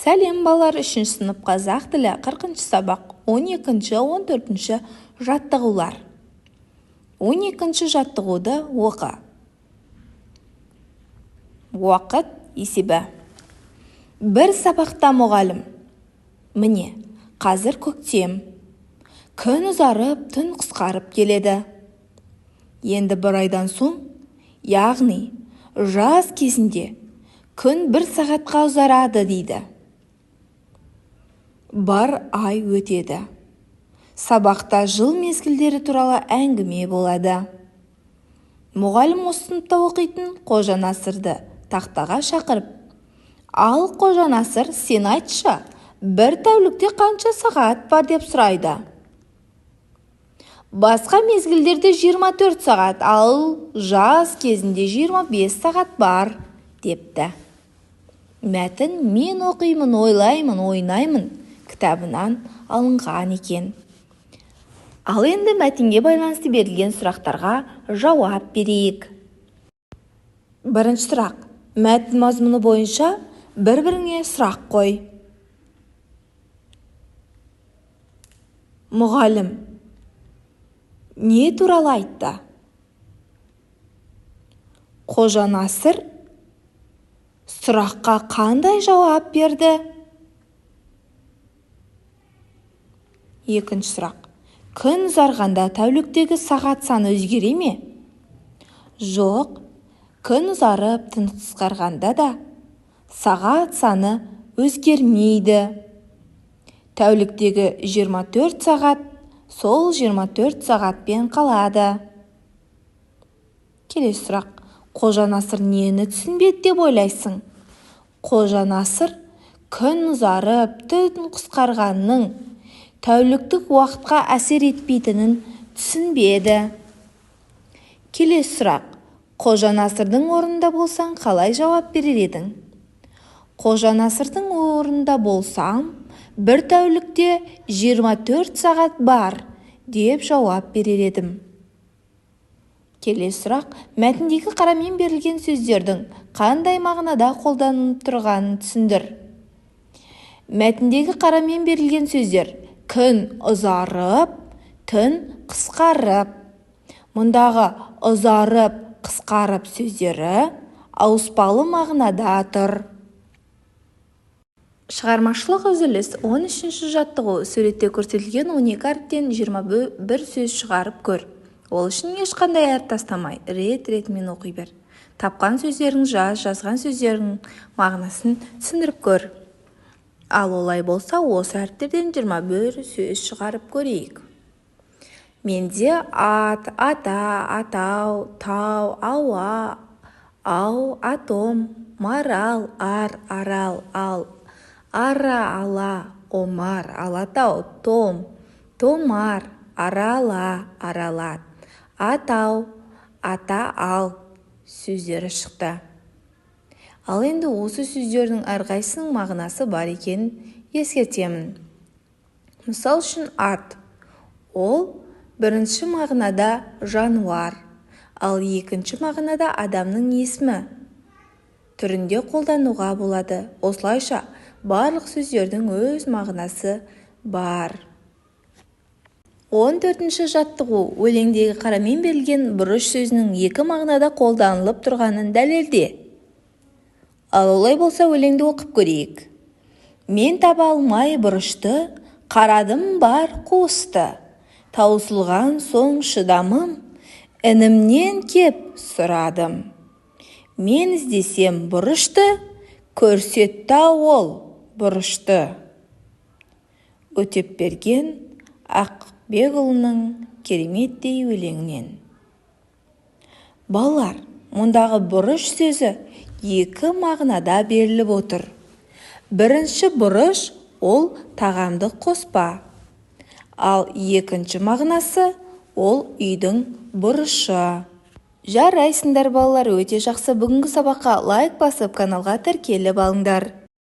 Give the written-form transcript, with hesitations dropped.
Сәлем балалар, 3 сынып қазақ тілі 40 сабақ 12-14 жаттығулар. 12 жаттығуды оқы. Уақыт есебі. Бір сабақта мұғалім. Міне, қазір көктем. Күн ұзарып, түн қысқарып келеді. Енді бір айдан соң, яғни жаз кезінде күн 1 сағатқа ұзарады дейді. Бар ай өтеді. Сабақта жыл мезгілдері туралы әңгіме болады. Мұғалім осы сыныпта оқитын Қожа Насырды тақтаға шақырып, ал Қожа Насыр, сен айтшы, бір тәулікте қанша сағат бар деп сұрайды. Басқа мезгілдерде 24 сағат, ал жаз кезінде 25 сағат бар, депті. Мәтін «Мен оқимын, ойлаймын, ойнаймын» кітабынан алынған екен. Ал енді мәтінге байланысты берілген сұрақтарға жауап берейік. Бірінші сұрақ. Мәтін мазмұны бойынша бір-біріңе сұрақ қой. Мұғалім не туралы айтты? Қожа Насыр сұраққа қандай жауап берді? Екінші сұрақ. Күн ұзарғанда тәуліктегі сағат саны өзгере ме? Жоқ, күн ұзарып, түн қысқарғанда да сағат саны өзгермейді. Тәуліктегі 24 сағат сол 24 сағатпен қалады. Келесі сұрақ. Қожа Насыр нені түсінбеді деп ойлайсың? Қожа Насыр күн ұзарып, түн қысқарғанның тәуліктік уақытқа әсер етпейтінін түсінбеді. Келесі сұрақ. Қожа Насырдың орнында болсаң, қалай жауап берер едің? Қожа Насырдың орнында болсам, бір тәулікте 24 сағат бар, деп жауап берер едім. Келесі сұрақ. Мәтіндегі қарамен берілген сөздердің қандай мағынада қолданылып тұрғанын түсіндір. Мәтіндегі қарамен берілген сөздер: күн ұзарып, түн қысқарып. Мұндағы ұзарып, қысқарып сөздері ауыспалы мағынада тұр. Шығармашылық үзіліс. 13-ші жаттығу. Суретте көрсетілген 12 әріптен 21 сөз шығарып көр. Ол үшін ешқандай әріп тастамай, рет-ретімен оқи бер. Тапқан сөздерің жазған сөздердің мағынасын түсіндіріп көр. Ал олай болса, осы әріптерден 21 сөз шығарып көрейік. Менде ат, ата, атау, тау, ауа, ау, атом, марал, ар, арал, ал, ара, ала, омар, алатау, том, томар, арала, аралат, атау, ата, ал сөздері шықты. Ал енді осы сөздердің әрқайсының мағынасы бар екенін ескертемін. Мысал үшін ат. Ол бірінші мағынада жануар, ал екінші мағынада адамның есімі түрінде қолдануға болады. Осылайша барлық сөздердің өз мағынасы бар. 14-ші жаттығу. Өлеңдегі қарамен берілген бұрыш сөзінің екі мағынада қолданылып тұрғанын дәлелде. Ал олай болса, өлеңді оқып көрейік. Мен таба алмай бұрышты, қарадым бар қуысты. Таусылған соң шыдамым, інімнен кеп сұрадым. Мен іздесем бұрышты, көрсетті ол бұрышты. Өтепберген Ақбекұлының кереметтей өлеңінен. Балалар, мұндағы бұрыш сөзі екі мағынада беріліп отыр. Бірінші бұрыш ол тағамдық қоспа. Ал екінші мағынасы ол үйдің бұрышы. Жарайсыңдар балалар, өте жақсы. Бүгінгі сабаққа лайк басып, каналға тіркеліп алыңдар.